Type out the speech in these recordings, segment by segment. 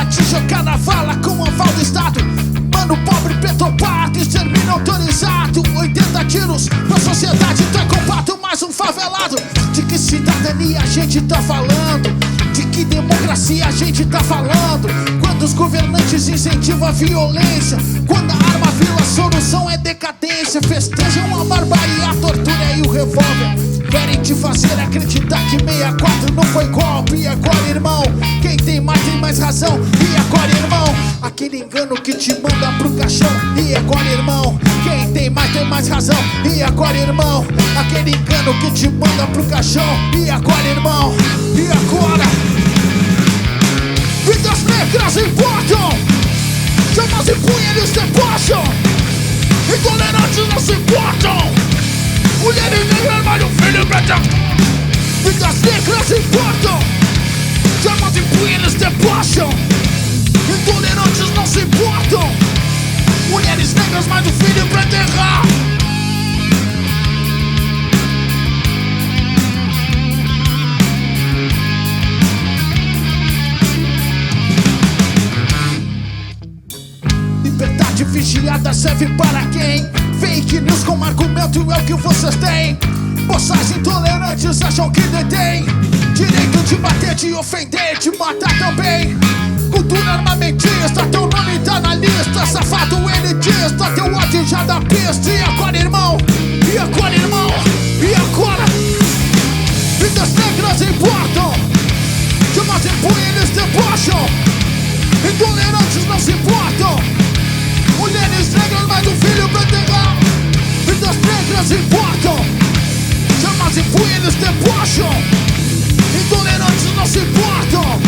te jogar na vala com um aval do Estado. Mano pobre, petopado, extermínio autorizado. 80 tiros na sociedade, tá combate mais um favelado. De que cidadania a gente tá falando? De que democracia a gente tá falando? Quando os governantes incentivam a violência, quando a arma vira solução é decadência. Festejam a barbárie, a tortura e o revólver. Querem te fazer acreditar que 64 não foi golpe. E agora, irmão, quem tem mais razão. E agora, irmão, aquele engano que te manda pro caixão. E agora, irmão, quem tem mais razão. E agora, irmão, aquele engano que te manda pro caixão. E agora, irmão, e agora? Vidas negras importam, chamas e punha eles debocham. Intolerantes não se importam, mulheres negras, mas o filho preto. Vidas negras importam, chamas e punha eles debocham. Intolerantes não se importam, mulheres negras, mas o filho pra enterrar. Liberdade vigiada serve para quem? Fake news como argumento é o que vocês têm. Moças intolerantes acham que detém direito de bater, de ofender, de matar também. Cultura armamentista, teu nome tá na lista. Safado elitista, teu ódio já dá pista. E agora, irmão? E agora, irmão? E agora? Vidas negras importam, chamas e punha eles debocham. Intolerantes não se importam, mulheres negras, mas o filho pra enterrar. Vidas negras importam, chamas e punha eles debocham. Intolerantes não se importam,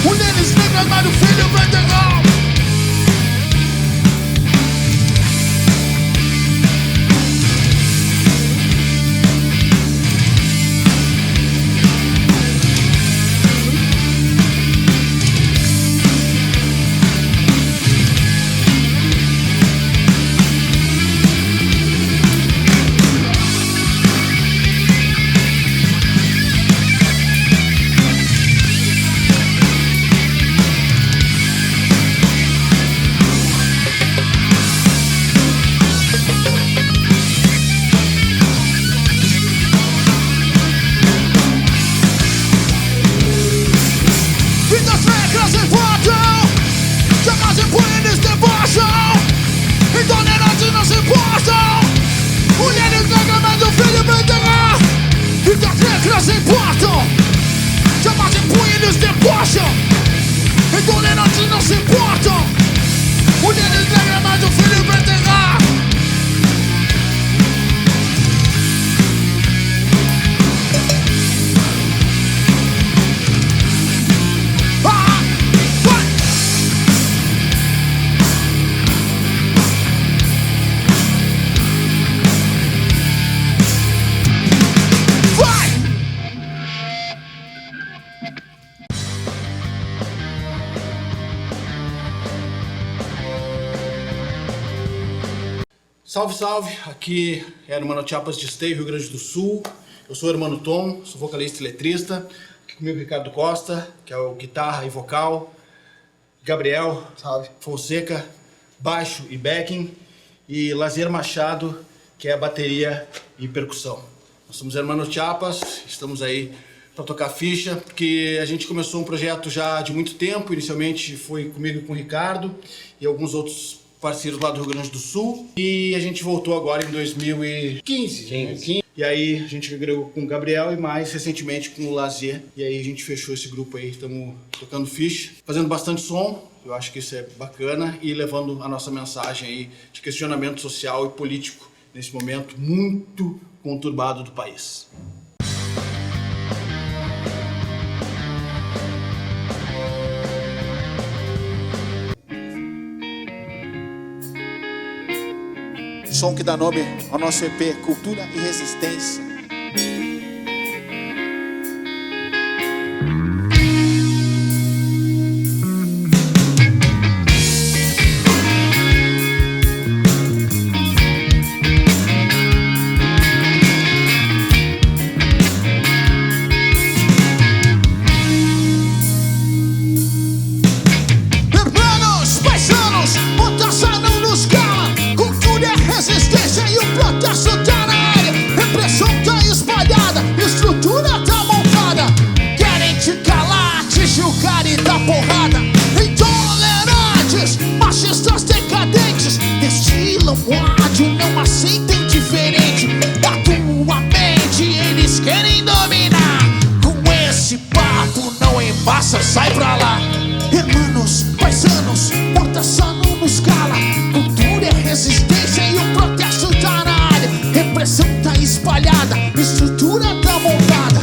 mulheres negras, mas o filho pra enterrar. Intolerantes não se importam, mulheres negras, mas o filho pra enterrar. Vidas negras importam, chamas e punha eles debocham. Intolerantes não se importam, mulheres negras, mas o filho pra enterrar. Salve, salve! Aqui é Hermano Chiapas de Esteio, Rio Grande do Sul. Eu sou o Hermano Tom, sou vocalista e letrista. Aqui comigo Ricardo Costa, que é o guitarra e vocal. Gabriel Salve. Fonseca, baixo e backing. E Lazier Machado, que é a bateria e percussão. Nós somos Hermano Chiapas, estamos aí para tocar ficha, porque a gente começou um projeto já de muito tempo. Inicialmente foi comigo e com o Ricardo e alguns outros parceiros lá do Rio Grande do Sul, e a gente voltou agora em 2015. E aí a gente agregou com o Gabriel e mais recentemente com o Lazier, e aí a gente fechou esse grupo aí. Estamos tocando ficha, fazendo bastante som, eu acho que isso é bacana, e levando a nossa mensagem aí de questionamento social e político nesse momento muito conturbado do país. Som que dá nome ao nosso EP Cultura e Resistência. embaça, sai pra lá. Hermanos, paisanos, mortação não nos cala. Cultura é resistência e o protesto tá na área. Repressão tá espalhada, estrutura tá montada.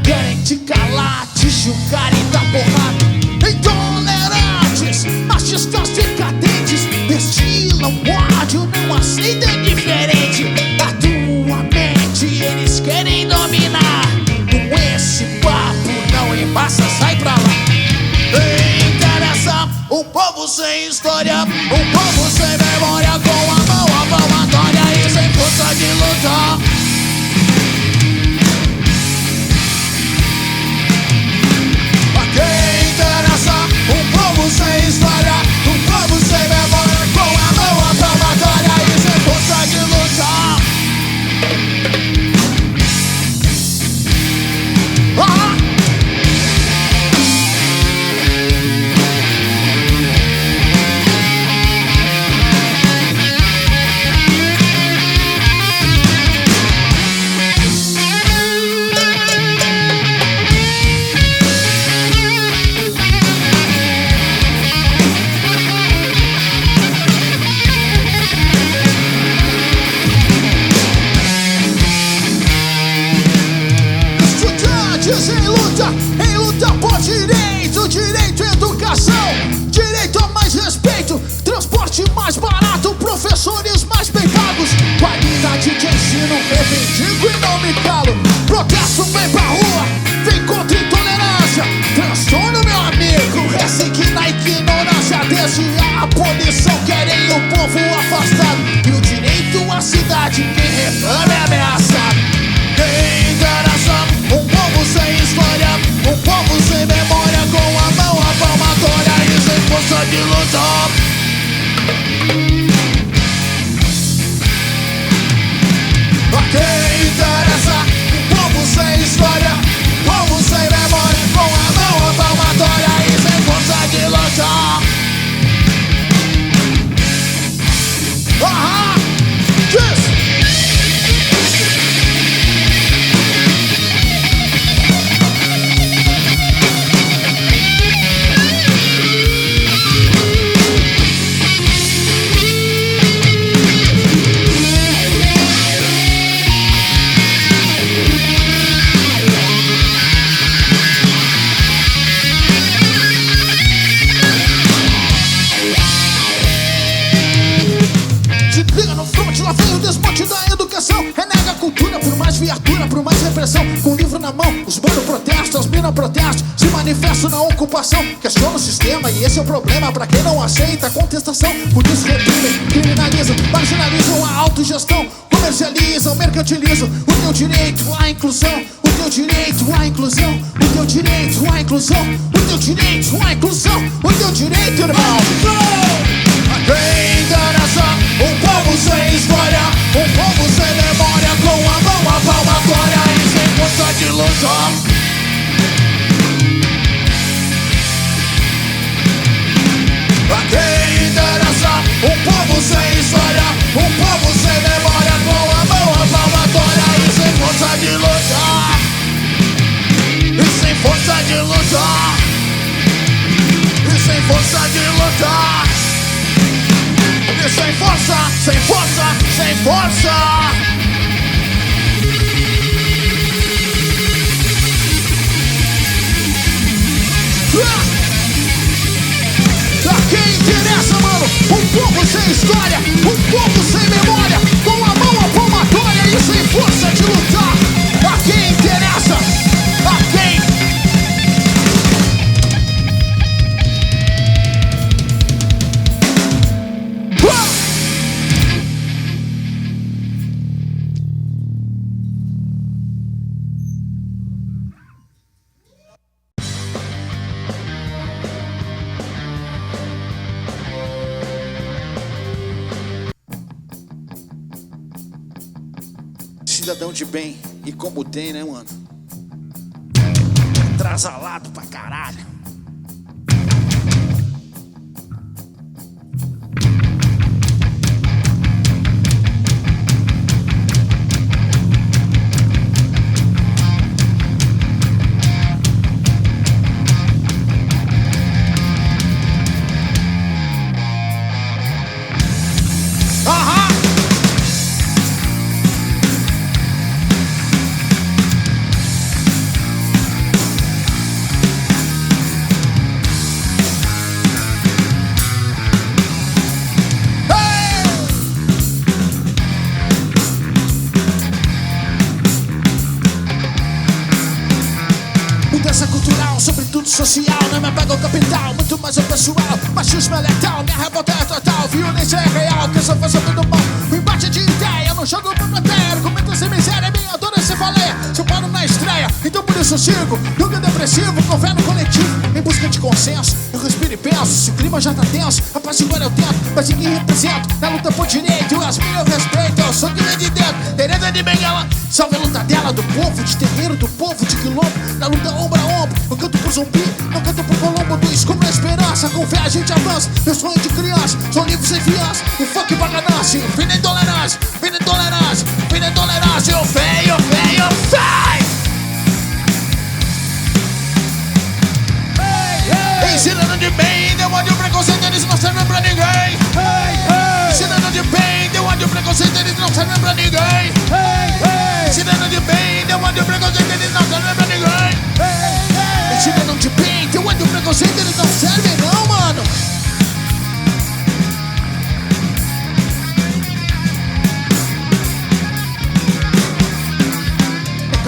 Querem te calar, te julgar e dar porrada. Intolerantes, machistas decadentes, destilam ódio, não aceitam diferente. A tua mente eles querem dominar. Com esse papo não embaça, sai pra lá. Interessa um povo sem história, um povo sem memória, com a mão à palmatória e sem força de lutar. A quem interessa um povo sem história, um povo sem memória, com a mão à palmatória e sem força de lutar. Em luta por direito, direito à educação, direito a mais respeito, transporte mais barato, professores mais bem pagos, qualidade de ensino, reivindico e não me calo. Protesto, vem pra rua, vem contra intolerância, transtorno meu amigo, resigna a ignorância. Desde a abolição querem o povo afastado, e o direito à cidade quem reclama é ameaçado. Quem interessa um povo sem história, um povo sem memória, com a mão à palmatória e sem força de lutar. A quem interessa um povo sem história, um povo sem memória, com a mão à palmatória e sem força de lutar. Diz! Lá vem o desmonte da educação, renega a cultura por mais viatura, por mais repressão. Com o livro na mão, os bandos protestam, as minas protestam, se manifestam na ocupação. Questiona o sistema e esse é o problema pra quem não aceita a contestação. Por isso reprimem, criminalizam, marginalizam a autogestão, comercializam, mercantilizam o teu direito à inclusão, o teu direito à inclusão, o teu direito à inclusão, o teu direito à inclusão, o teu direito, irmão. Quem interessa um povo sem história, um povo sem memória, com a mão à palmatória e sem força de lutar. A quem interessa um povo sem história, um povo sem memória, com a mão à palmatória e sem força de lutar. E sem força de lutar. E sem força de lutar. E sem força, sem força, sem força. A quem interessa, mano? Um povo sem história, um povo sem memória, com a mão à palmatória e sem força de lutar. A quem interessa? A quem? Cidadão de bem, e como tem, né, mano? Trasalado pra caralho. social, não me apego ao capital, muito mais ao pessoal. Machismo é letal, minha revolta é total. Violência é real, que eu só faço tudo bom. O embate de ideia, não jogo pra plateia. Argumento sem miséria, minha dor é cefaleia. Se eu paro na estreia, então por isso eu sigo. Nunca depressivo, governo coletivo. Em busca de consenso, eu respiro e penso. Se o clima já tá tenso, a paz agora eu tento. Mas ninguém represento, na luta por direito. As minhas eu respeito, eu sou de dentro. Tereza de Benguela, salve a luta dela, do povo, de terreiro, do povo, de quilombo. Na luta ombro a ombro, eu canto por zumbi, não canto por Colombo. Do escombro a esperança, com fé a gente avança. Meu sonho de criança, sou livre sem fiança. O funk pra ganância, fim da intolerância, fim da intolerância, fim da intolerância. Eu venho, eu venho, eu venho. Ensinando de bem, deu ódio, preconceito, eles não servem pra ninguém. Ensinando de bem, deu ódio, preconceito, eles não servem pra ninguém. Ensinando de bem, deu ódio, preconceito, eles não servem pra ninguém. Ensinando de bem, deu ódio, preconceito, eles não servem não, mano. Minha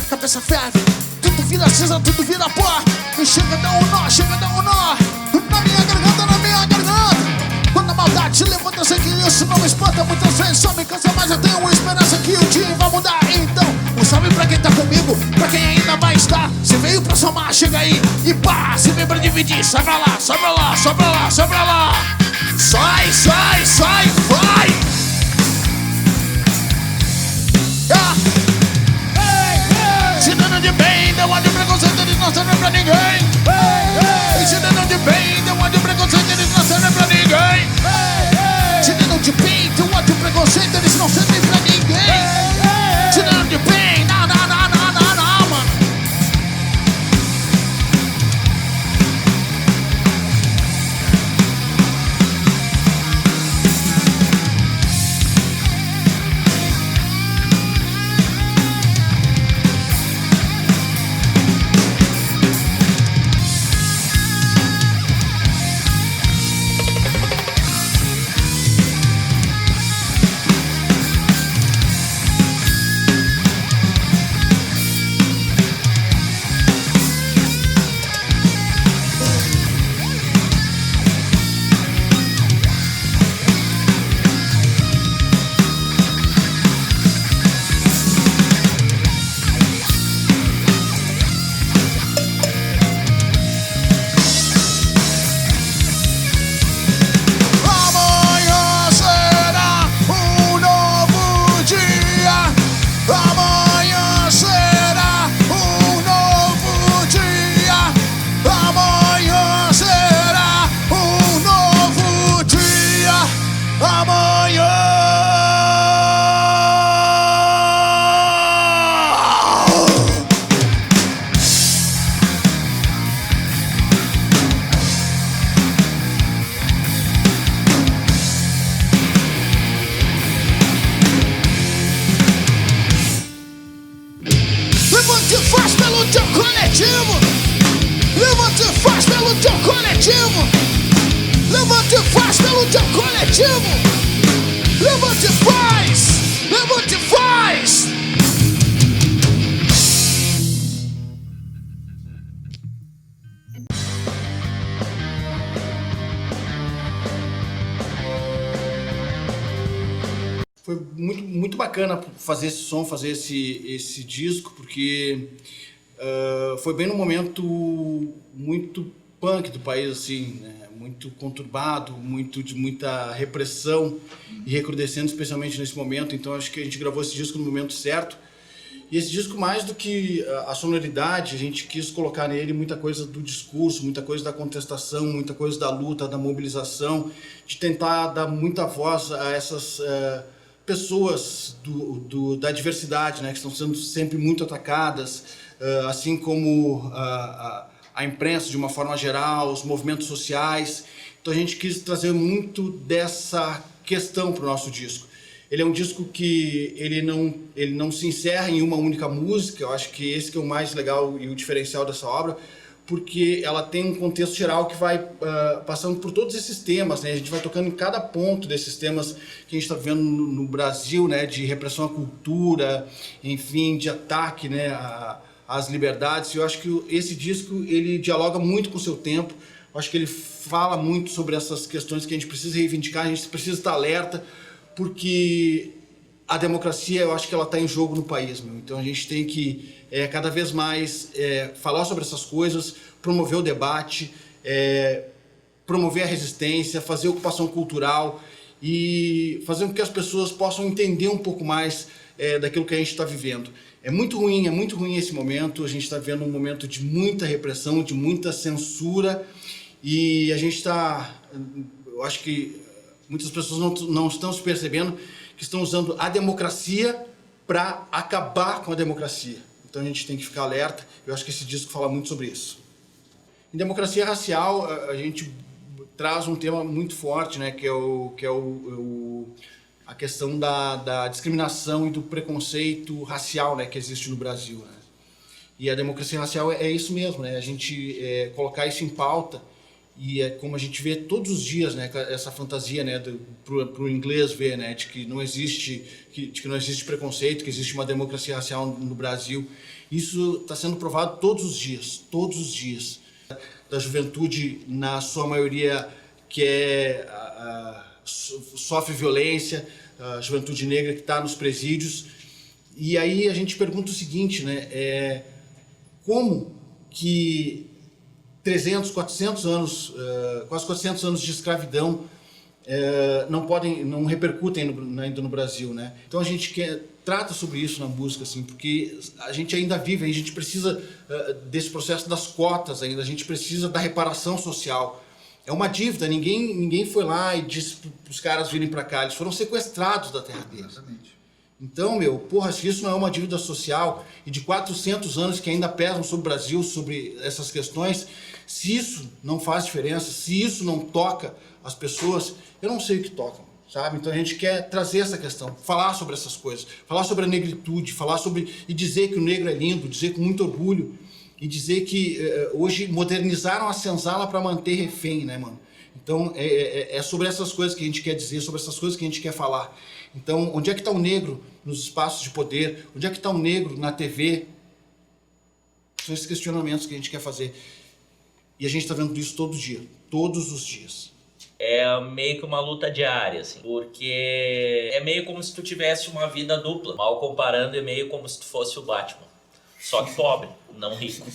cabeça ferve, tudo vira cinza, tudo vira pó. E chega, dá um nó, chega, dá um nó. Na minha garganta, na minha garganta. Quando a maldade se levanta, sei que isso não me espanta. Muitas vezes só me cansa, mas eu tenho esperança que o dia vai mudar. Então, um salve pra quem tá comigo, pra quem ainda vai estar. Se veio pra somar, chega aí e pá. Se veio pra dividir, sai pra lá, sai pra lá, sai pra lá, sai pra lá. Sai, sai, sai, vai. Ensinando de bem, deu ódio, preconceito, eles não servem pra ninguém. Ensinando de bem, deu ódio, preconceito, eles não servem pra ninguém. Ensinando de bem, deu ódio, preconceito, eles não servem pra ninguém. Ensinando de bem, não, não, não, não, não, não, mano. Levante faz pelo teu coletivo. Levante faz pelo teu coletivo. Levante faz pelo teu coletivo. Levante faz. Levante faz. Foi muito bacana fazer esse som, fazer esse disco, porque foi bem num momento muito punk do país, assim, né? Muito conturbado, de muita repressão e recrudescendo, especialmente nesse momento. Então acho que a gente gravou esse disco no momento certo. E esse disco, mais do que a sonoridade, a gente quis colocar nele muita coisa do discurso, muita coisa da contestação, muita coisa da luta, da mobilização, de tentar dar muita voz a essas pessoas da diversidade, né, que estão sendo sempre muito atacadas, assim como a imprensa de uma forma geral, os movimentos sociais. Então a gente quis trazer muito dessa questão para o nosso disco. Ele é um disco que ele não se encerra em uma única música. Eu acho que esse que é o mais legal e o diferencial dessa obra, porque ela tem um contexto geral que vai passando por todos esses temas, né? A gente vai tocando em cada ponto desses temas que a gente está vendo no Brasil, né? De repressão à cultura, enfim, de ataque, né? as liberdades. Eu acho que esse disco ele dialoga muito com o seu tempo. Eu acho que ele fala muito sobre essas questões que a gente precisa reivindicar, a gente precisa estar alerta, porque a democracia, eu acho que ela está em jogo no país, meu. Então a gente tem que cada vez mais falar sobre essas coisas, promover o debate, promover a resistência, fazer ocupação cultural e fazer com que as pessoas possam entender um pouco mais daquilo que a gente está vivendo. É muito ruim esse momento. A gente está vivendo um momento de muita repressão, de muita censura, e a gente está, eu acho que muitas pessoas não estão se percebendo que estão usando a democracia para acabar com a democracia. Então a gente tem que ficar alerta. Eu acho que esse disco fala muito sobre isso. Em democracia racial, a gente traz um tema muito forte, né, que é a questão da discriminação e do preconceito racial, né, que existe no Brasil, né? E a democracia racial é isso mesmo, né? A gente colocar isso em pauta, e é como a gente vê todos os dias, né, essa fantasia, né, pro inglês ver, né, de que não existe preconceito, que existe uma democracia racial no Brasil. Isso está sendo provado todos os dias. Da juventude, na sua maioria, que sofre violência, a juventude negra que está nos presídios. E aí a gente pergunta o seguinte, né, como que 300, 400 anos, quase 400 anos de escravidão não repercutem ainda no Brasil, né? Então a gente trata sobre isso na música, assim, porque a gente ainda vive, a gente precisa desse processo das cotas ainda, a gente precisa da reparação social. É uma dívida, ninguém foi lá e disse para os caras virem para cá, eles foram sequestrados da terra deles. Exatamente. Então, se isso não é uma dívida social e de 400 anos que ainda pesam sobre o Brasil, sobre essas questões, se isso não faz diferença, se isso não toca as pessoas, eu não sei o que toca, sabe? Então a gente quer trazer essa questão, falar sobre essas coisas, falar sobre a negritude, e dizer que o negro é lindo, dizer com muito orgulho, e dizer que hoje modernizaram a senzala para manter refém, né, mano? Então é sobre essas coisas que a gente quer dizer, sobre essas coisas que a gente quer falar. Então, onde é que está o negro nos espaços de poder? Onde é que está o negro na TV? São esses questionamentos que a gente quer fazer. E a gente está vendo isso todo dia, todos os dias. É meio que uma luta diária, assim, porque é meio como se tu tivesse uma vida dupla. Mal comparando, é meio como se tu fosse o Batman. Só que pobre, não rico.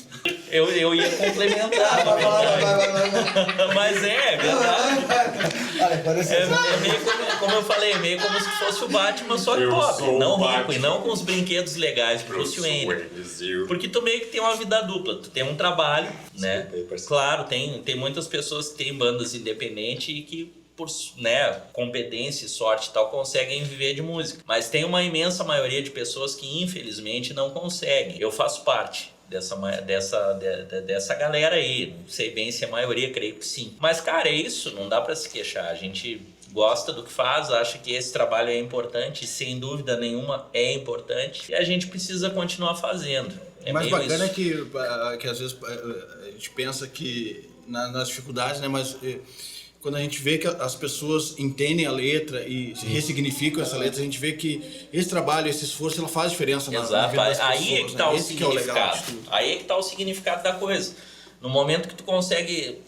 Eu ia complementar, na verdade. Mas é verdade. É meio como eu falei, meio como se fosse o Batman, só que pobre, não rico, e não com os brinquedos legais do Bruce Wayne. Porque tu meio que tem uma vida dupla, tu tem um trabalho, né? Claro, tem muitas pessoas que têm bandas independentes e que por competência e sorte e tal, conseguem viver de música. Mas tem uma imensa maioria de pessoas que infelizmente não conseguem. Eu faço parte dessa galera aí. Não sei bem se é a maioria, creio que sim. Mas, cara, é isso, não dá pra se queixar. A gente gosta do que faz, acha que esse trabalho é importante, sem dúvida nenhuma é importante, e a gente precisa continuar fazendo. O mais bacana é que às vezes a gente pensa que nas dificuldades, né, mas quando a gente vê que as pessoas entendem a letra e ressignificam essa letra, a gente vê que esse trabalho, esse esforço, ela faz diferença na vida das pessoas. Aí é que tá o significado. Aí é que tá o significado da coisa. No momento que tu consegue,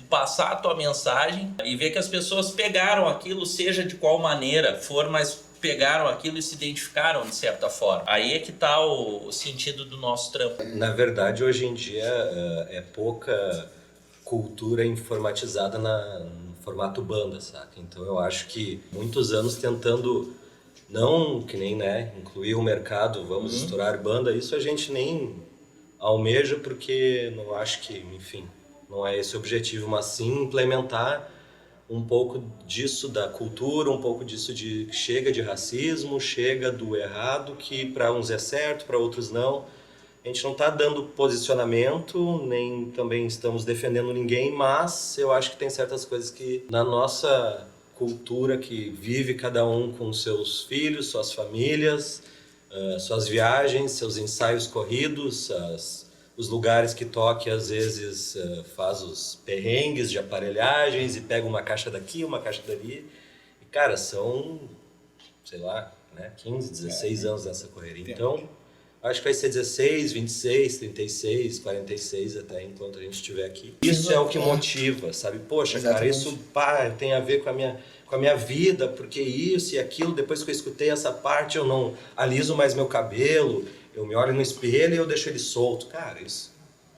passar a tua mensagem e ver que as pessoas pegaram aquilo, seja de qual maneira for, mas pegaram aquilo e se identificaram de certa forma. Aí é que tá o sentido do nosso trampo. Na verdade, hoje em dia é pouca cultura informatizada no formato banda, saca? Então eu acho que muitos anos tentando, não que nem, incluir o mercado, vamos estourar banda, isso a gente nem almeja, porque não acho que, enfim, não é esse o objetivo, mas sim implementar um pouco disso da cultura, um pouco disso de chega de racismo, chega do errado, que para uns é certo, para outros não. A gente não está dando posicionamento, nem também estamos defendendo ninguém, mas eu acho que tem certas coisas que na nossa cultura, que vive cada um com seus filhos, suas famílias, suas viagens, seus ensaios corridos, os lugares que toque às vezes faz os perrengues de aparelhagens e pega uma caixa daqui, uma caixa dali. E cara, são, sei lá, 15, 16 anos nessa correria. Então, Acho que vai ser 16, 26, 36, 46 até enquanto a gente estiver aqui. Isso é o que motiva, sabe? Poxa, cara, isso tem a ver com a minha vida, porque isso e aquilo, depois que eu escutei essa parte, eu não aliso mais meu cabelo, eu me olho no espelho e eu deixo ele solto. Cara, isso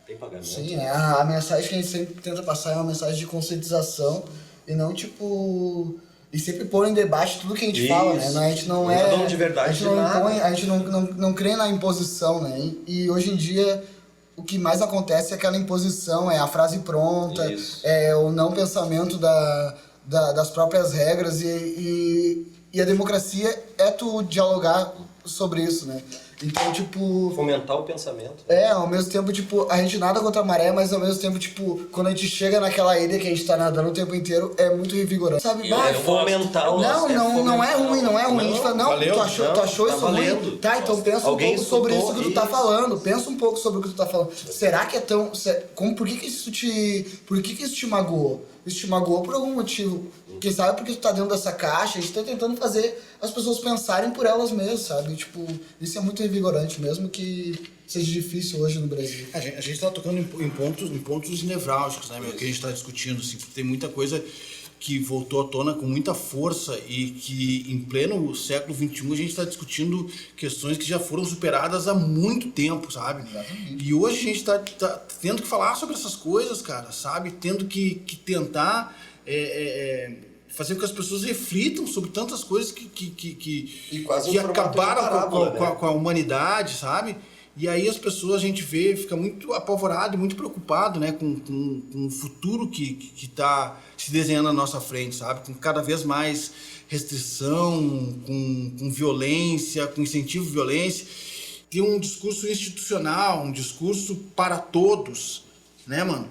tem pagamento. Sim, a mensagem que a gente sempre tenta passar é uma mensagem de conscientização e não tipo... E sempre pôr em debate tudo que a gente fala, né? A gente não é... dono de verdade, a gente não impõe, a gente não crê na imposição, né? E hoje em dia o que mais acontece é aquela imposição, é a frase pronta, é o não pensamento das próprias regras e a democracia é tu dialogar sobre isso, né? Então, tipo... Fomentar o pensamento. Ao mesmo tempo, tipo, a gente nada contra a maré, mas ao mesmo tempo, tipo, quando a gente chega naquela ilha que a gente tá nadando o tempo inteiro, é muito revigorante. Sabe? Fomentar o não é ruim. A gente fala, valeu, tu achou tá isso valendo. ruim? Tá, então pensa Alguém um pouco sobre isso que tu tá isso. falando. Pensa um pouco sobre o que tu tá falando. Será que é tão... Por que isso te magoou? Isso te magoou por algum motivo. Quem sabe porque tu tá dentro dessa caixa, a gente tá tentando fazer as pessoas pensarem por elas mesmas, sabe? Tipo, isso é muito revigorante, mesmo que seja difícil hoje no Brasil. A gente tá tocando em pontos nevrálgicos, né, meu? Que a gente tá discutindo, assim, porque tem muita coisa que voltou à tona com muita força e que em pleno século XXI a gente está discutindo questões que já foram superadas há muito tempo, sabe? Exatamente. E hoje a gente tá tendo que falar sobre essas coisas, cara, sabe? Tendo que tentar fazer com que as pessoas reflitam sobre tantas coisas E quase que um formato de acabaram parábola, né? com a humanidade, sabe? E aí as pessoas, a gente vê, fica muito apavorado e muito preocupado, né, com o futuro que está se desenhando na nossa frente, sabe? Com cada vez mais restrição, com violência, com incentivo à violência. Tem um discurso institucional, um discurso para todos, né, mano?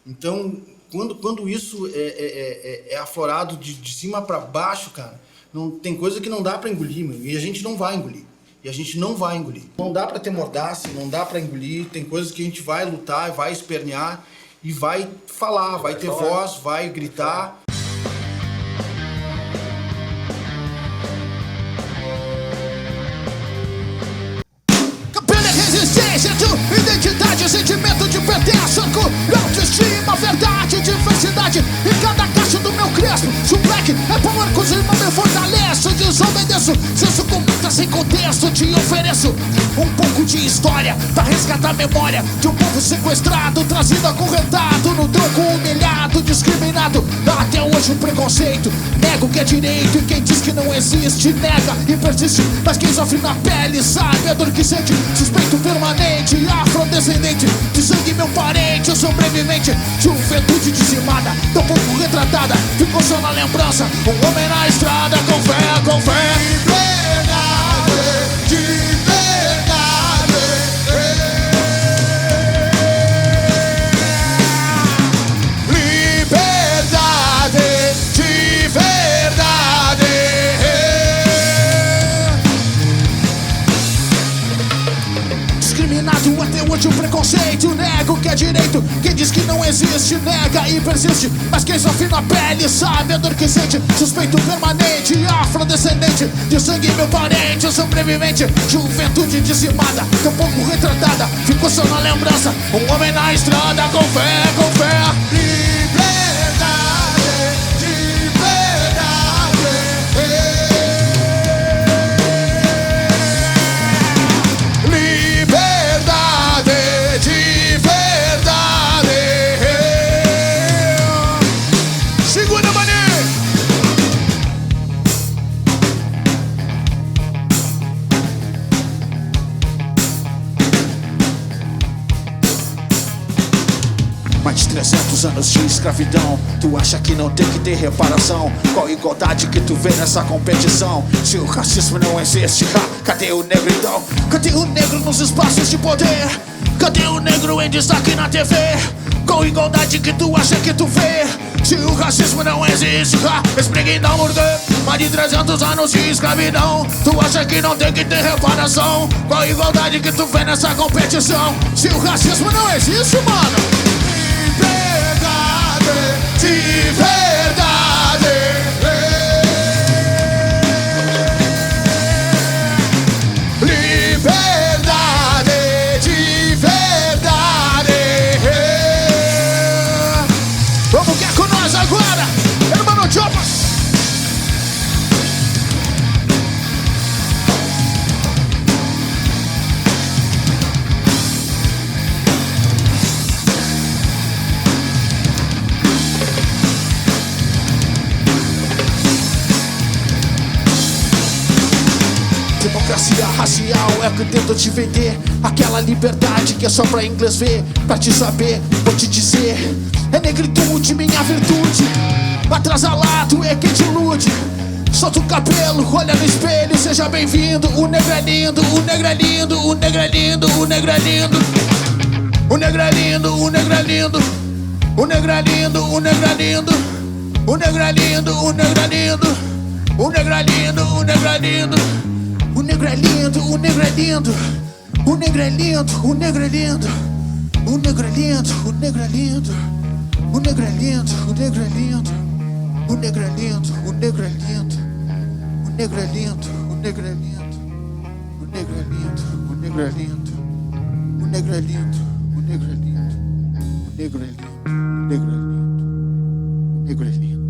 Então, quando isso é aflorado de cima para baixo, cara, tem coisa que não dá para engolir, meu, e a gente não vai engolir. E a gente não vai engolir. Não dá pra ter mordaça, não dá pra engolir. Tem coisas que a gente vai lutar, vai espernear e vai falar, vai ter voz, vai gritar. Pela resistência de identidade, sentimento de pertença, autoestima, verdade, diversidade. Em cada caixa do meu crespo, se o black é power, coisa irmão me fortaleço, desobedeço, senso comum tá sem contexto. Te ofereço um pouco de história pra resgatar a memória de um povo sequestrado, trazido, acorrentado no tronco, humilhado, discriminado. Até hoje o preconceito nega o que é direito, e quem diz que não existe nega e persiste. Mas quem sofre na pele sabe a dor que sente. Suspeito permanente, afrodescendente, de sangue meu parente, o sobrevivente. Juventude dizimada, tão pouco retratada, ficou só na lembrança. Um homem na estrada, com fé, com fé. De verdade, liberdade, de verdade. Discriminado até hoje o preconceito, nega o que é direito. Quem diz que não existe, nega e persiste. Mas quem sofre na pele sabe a dor que sente. Suspeito permanente, afrodescendente, de sangue meu parente, o sobrevivente. Juventude dizimada, tão pouco retratada, ficou só na lembrança. Um homem na estrada, com fé, com fé. Liberdade, de verdade. Liberdade, de verdade. Segura, mané. Mais de 300 anos de escravidão. Tu acha que não tem que ter reparação? Qual igualdade que tu vê nessa competição? Se o racismo não existe, cadê o negro então? Cadê o negro nos espaços de poder? Cadê o negro em destaque na TV? Qual igualdade que tu acha que tu vê? Se o racismo não existe, explique então por quê. Mais de 300 anos de escravidão. Tu acha que não tem que ter reparação? Qual igualdade que tu vê nessa competição? Se o racismo não existe, mano. De verdade. Liberdade. Democracia racial é o que tento te vender. Aquela liberdade que é só pra inglês ver. Pra te saber, vou te dizer, é negritude, minha virtude. Atrasalado é quem te ilude. Solta o cabelo, olha no espelho, seja bem-vindo. O negro é lindo, o negro é lindo, o negro é lindo, o negro é lindo. O negro é lindo, o negro é lindo. O negro é lindo, o negro é lindo. O negro é lindo, o negro é lindo. O negro é lindo, o negro é lindo. O negro é lindo, o negro é lindo. O negro é lindo, o negro é lindo. O negro é lindo, o negro é lindo. O negro é lindo, o negro é lindo. O negro é lindo, o negro é lindo. O negro é lindo, o negro é lindo. O negro é lindo, o negro é lindo. O negro é lindo, o negro é lindo. O negro é lindo, o negro é lindo. O negro é lindo.